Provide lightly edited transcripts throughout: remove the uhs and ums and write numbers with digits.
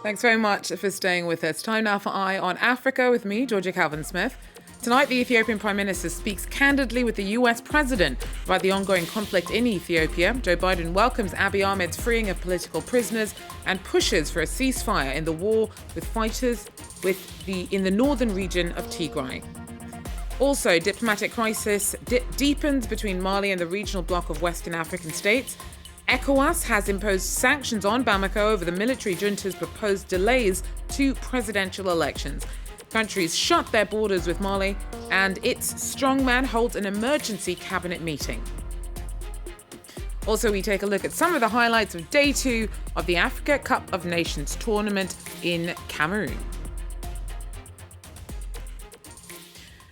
Thanks very much for staying with us. Time now for Eye on Africa with me, Georgia Calvin-Smith. Tonight, the Ethiopian Prime Minister speaks candidly with the US President about the ongoing conflict in Ethiopia. Joe Biden welcomes Abiy Ahmed's freeing of political prisoners and pushes for a ceasefire in the war with fighters in the northern region of Tigray. Also, diplomatic crisis deepens between Mali and the regional bloc of Western African states. ECOWAS has imposed sanctions on Bamako over the military junta's proposed delays to presidential elections. Countries shut their borders with Mali, and its strongman holds an emergency cabinet meeting. Also, we take a look at some of the highlights of Day 2 of the Africa Cup of Nations tournament in Cameroon.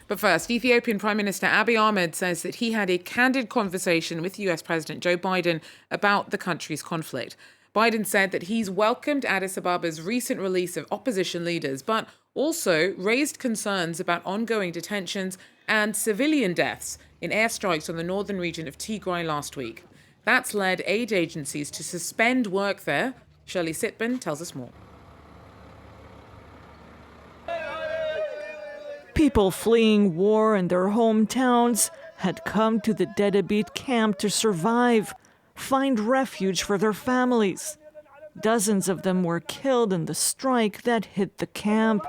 But first, Ethiopian Prime Minister Abiy Ahmed says that he had a candid conversation with US President Joe Biden about the country's conflict. Biden said that he's welcomed Addis Ababa's recent release of opposition leaders, but also raised concerns about ongoing detentions and civilian deaths in airstrikes on the northern region of Tigray last week. That's led aid agencies to suspend work there. Shirley Sitbin tells us more. People fleeing war in their hometowns had come to the deadbeat camp to survive, find refuge for their families. Dozens of them were killed in the strike that hit the camp.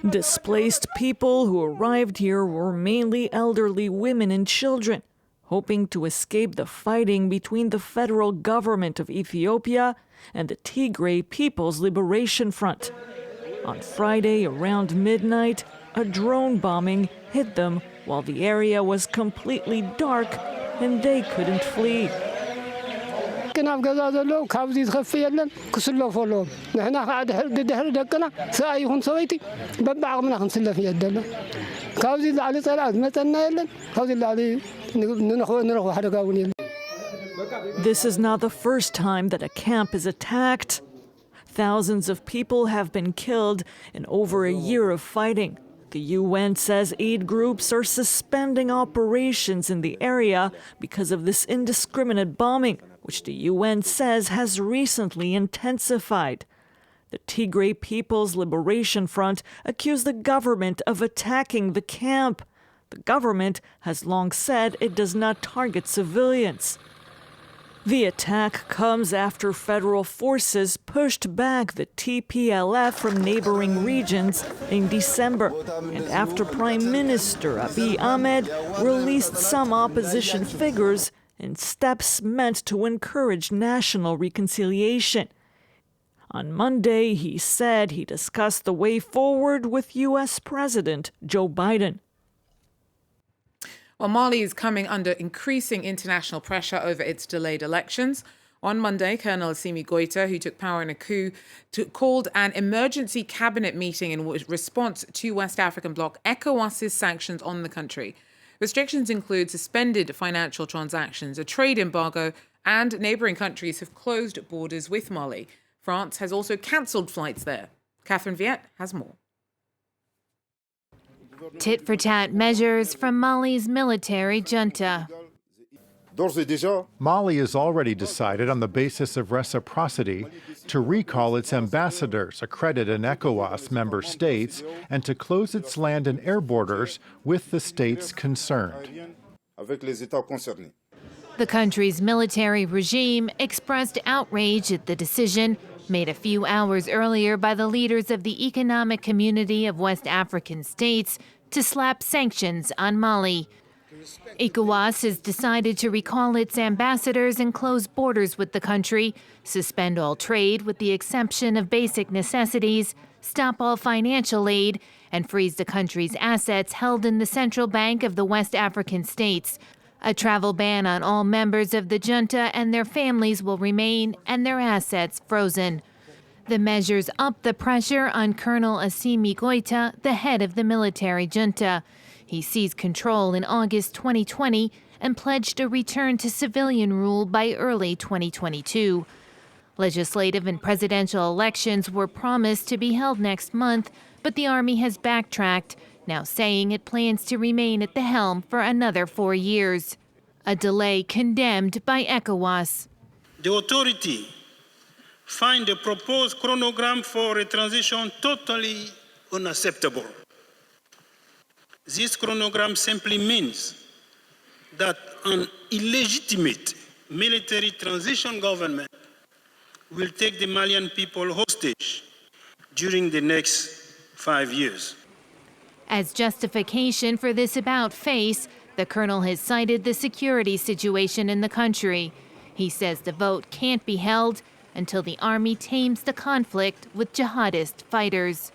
Displaced people who arrived here were mainly elderly women and children, hoping to escape the fighting between the federal government of Ethiopia and the Tigray People's Liberation Front. On Friday, around midnight, a drone bombing hit them while the area was completely dark and they couldn't flee. This is not the first time that a camp is attacked. Thousands of people have been killed in over a year of fighting. The UN says aid groups are suspending operations in the area because of this indiscriminate bombing, which the UN says has recently intensified. The Tigray People's Liberation Front accused the government of attacking the camp. The government has long said it does not target civilians. The attack comes after federal forces pushed back the TPLF from neighboring regions in December, and after Prime Minister Abiy Ahmed released some opposition figures in steps meant to encourage national reconciliation. On Monday, he said he discussed the way forward with U.S. President Joe Biden. Well, Mali is coming under increasing international pressure over its delayed elections. On Monday, Colonel Assimi Goïta, who took power in a coup, called an emergency cabinet meeting in response to West African bloc ECOWAS's sanctions on the country. Restrictions include suspended financial transactions, a trade embargo, and neighbouring countries have closed borders with Mali. France has also cancelled flights there. Catherine Viette has more. Tit-for-tat measures from Mali's military junta. Mali has already decided on the basis of reciprocity to recall its ambassadors accredited in ECOWAS member states and to close its land and air borders with the states concerned. The country's military regime expressed outrage at the decision made a few hours earlier by the leaders of the Economic Community of West African States to slap sanctions on Mali. ECOWAS has decided to recall its ambassadors and close borders with the country, suspend all trade with the exception of basic necessities, stop all financial aid, and freeze the country's assets held in the Central Bank of the West African States. A travel ban on all members of the junta and their families will remain, and their assets frozen. The measures up the pressure on Colonel Assimi Goïta, the head of the military junta. He seized control in August 2020 and pledged a return to civilian rule by early 2022. Legislative and presidential elections were promised to be held next month, but the army has backtracked, now saying it plans to remain at the helm for another 4 years. A delay condemned by ECOWAS. The authority find the proposed chronogram for a transition totally unacceptable. This chronogram simply means that an illegitimate military transition government will take the Malian people hostage during the next 5 years. As justification for this about-face, the colonel has cited the security situation in the country. He says the vote can't be held until the army tames the conflict with jihadist fighters.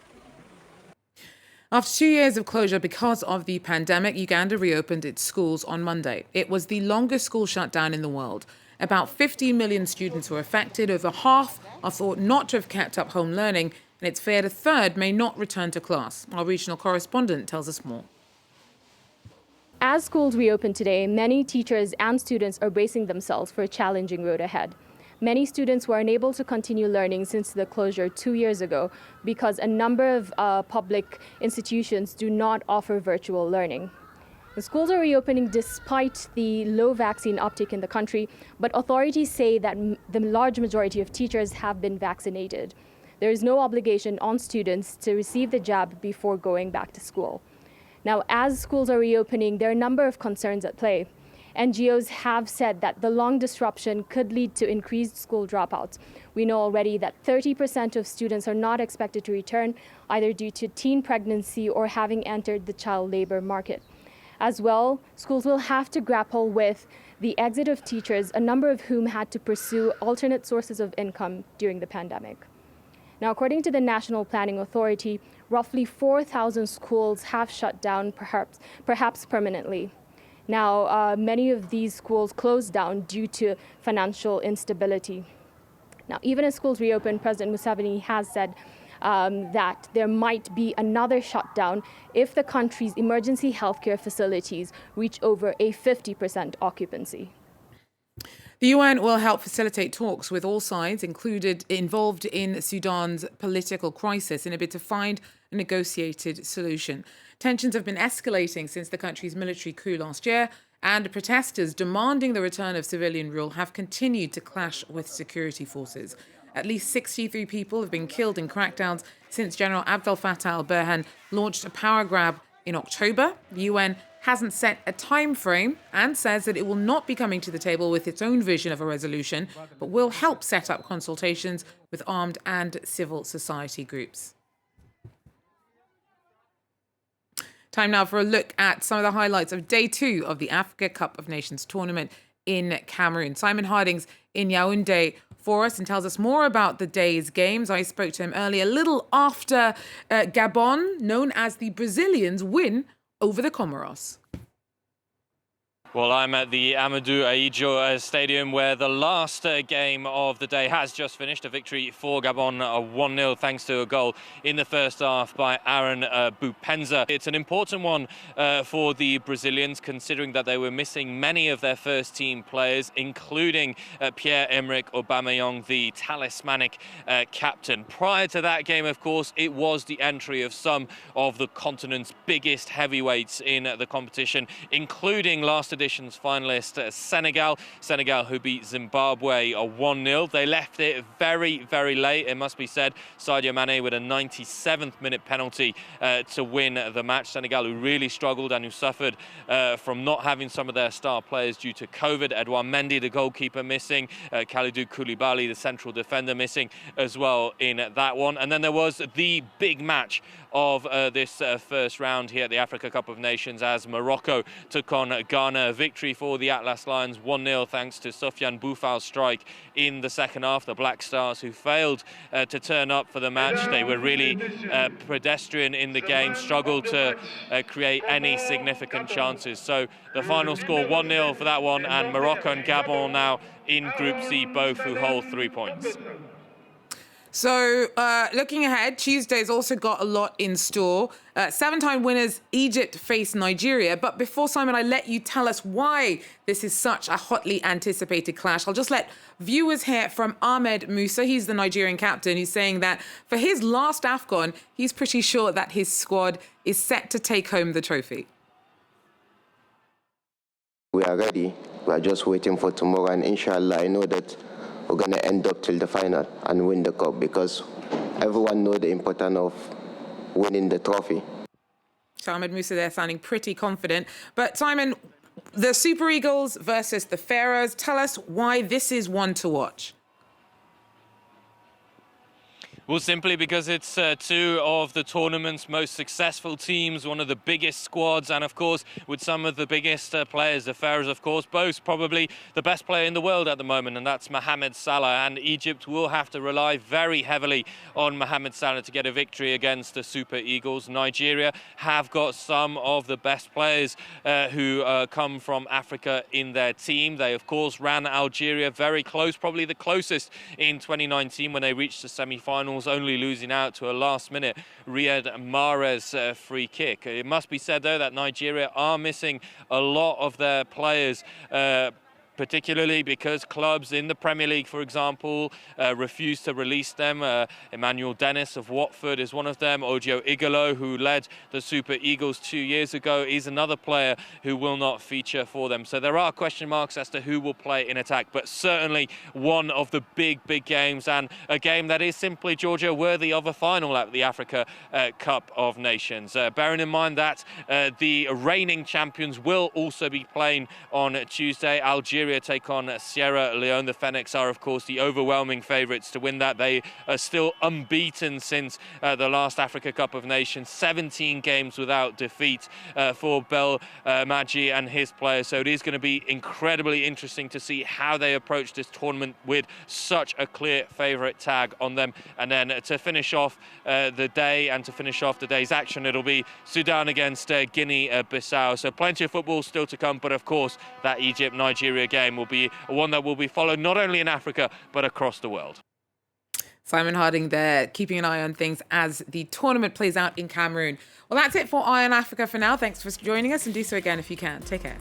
After 2 years of closure because of the pandemic, Uganda reopened its schools on Monday. It was the longest school shutdown in the world. About 15 million students were affected. Over half are thought not to have kept up home learning, and it's feared a third may not return to class. Our regional correspondent tells us more. As schools reopen today, many teachers and students are bracing themselves for a challenging road ahead. Many students were unable to continue learning since the closure 2 years ago because a number of public institutions do not offer virtual learning. The schools are reopening despite the low vaccine uptake in the country, but authorities say that the large majority of teachers have been vaccinated. There is no obligation on students to receive the jab before going back to school. Now, as schools are reopening, there are a number of concerns at play. NGOs have said that the long disruption could lead to increased school dropouts. We know already that 30% of students are not expected to return, either due to teen pregnancy or having entered the child labor market. As well, schools will have to grapple with the exit of teachers, a number of whom had to pursue alternate sources of income during the pandemic. Now, according to the National Planning Authority, roughly 4,000 schools have shut down, perhaps permanently. Now, many of these schools closed down due to financial instability. Now, even as schools reopen, President Museveni has said that there might be another shutdown if the country's emergency healthcare facilities reach over a 50% occupancy. The UN will help facilitate talks with all sides involved in Sudan's political crisis in a bid to find a negotiated solution. Tensions have been escalating since the country's military coup last year, and protesters demanding the return of civilian rule have continued to clash with security forces. At least 63 people have been killed in crackdowns since General Abdel Fattah al-Burhan launched a power grab in October. The UN hasn't set a time frame and says that it will not be coming to the table with its own vision of a resolution, but will help set up consultations with armed and civil society groups. Time now for a look at some of the highlights of Day 2 of the Africa Cup of Nations tournament in Cameroon. Simon Harding's in Yaoundé for us and tells us more about the day's games. I spoke to him earlier, a little after Gabon, known as the Brazilians, win over the Comoros. Well, I'm at the Amadou Ahidjo Stadium where the last game of the day has just finished. A victory for Gabon, 1-0 thanks to a goal in the first half by Aaron Bupenza. It's an important one for the Brazilians, considering that they were missing many of their first team players, including Pierre-Emerick Aubameyang, the talismanic captain. Prior to that game, of course, it was the entry of some of the continent's biggest heavyweights in the competition, including last edition's finalist Senegal, who beat Zimbabwe 1-0. They left it very, very late, it must be said. Sadio Mané with a 97th minute penalty to win the match. Senegal, who really struggled and who suffered from not having some of their star players due to COVID. Edouard Mendy, the goalkeeper, missing. Kalidou Koulibaly, the central defender, missing as well in that one. And then there was the big match of this first round here at the Africa Cup of Nations as Morocco took on Ghana. Victory for the Atlas Lions, 1-0 thanks to Sofiane Boufal's strike in the second half. The Black Stars, who failed to turn up for the match, they were really pedestrian in the game, struggled to create any significant chances. So the final score 1-0 for that one, and Morocco and Gabon now in Group C, both who hold 3 points. So, looking ahead, Tuesday's also got a lot in store. 7-time winners Egypt face Nigeria. But before, Simon, I let you tell us why this is such a hotly anticipated clash, I'll just let viewers hear from Ahmed Musa. He's the Nigerian captain, who's saying that for his last AFCON, he's pretty sure that his squad is set to take home the trophy. We are ready. We are just waiting for tomorrow. And inshallah, I know that we're going to end up till the final and win the cup, because everyone knows the importance of winning the trophy. Ahmed Musa there sounding pretty confident. But Simon, the Super Eagles versus the Pharaohs, tell us why this is one to watch. Well, simply because it's two of the tournament's most successful teams, one of the biggest squads, and of course with some of the biggest players. The Pharaohs, of course, boast probably the best player in the world at the moment, and that's Mohamed Salah. And Egypt will have to rely very heavily on Mohamed Salah to get a victory against the Super Eagles. Nigeria have got some of the best players who come from Africa in their team. They, of course, ran Algeria very close, probably the closest in 2019 when they reached the semi-final, only losing out to a last-minute Riyad Mahrez free kick. It must be said, though, that Nigeria are missing a lot of their players, particularly because clubs in the Premier League, for example, refuse to release them. Emmanuel Dennis of Watford is one of them. Ojo Igalo, who led the Super Eagles 2 years ago, is another player who will not feature for them. So there are question marks as to who will play in attack, but certainly one of the big games, and a game that is simply, Georgia, worthy of a final at the Africa Cup of Nations. Bearing in mind that the reigning champions will also be playing on Tuesday. Algeria take on Sierra Leone. The Fennecs are, of course, the overwhelming favourites to win that. They are still unbeaten since the last Africa Cup of Nations. 17 games without defeat for Bel Madji and his players. So it is going to be incredibly interesting to see how they approach this tournament with such a clear favourite tag on them. And then to finish off the day and to finish off the day's action, it'll be Sudan against Guinea-Bissau. So plenty of football still to come, but of course that Egypt-Nigeria game will be one that will be followed not only in Africa but across the world. Simon Harding there, keeping an eye on things as the tournament plays out in Cameroon. Well, that's it for Eye on Africa for now. Thanks for joining us, and do so again if you can. Take care.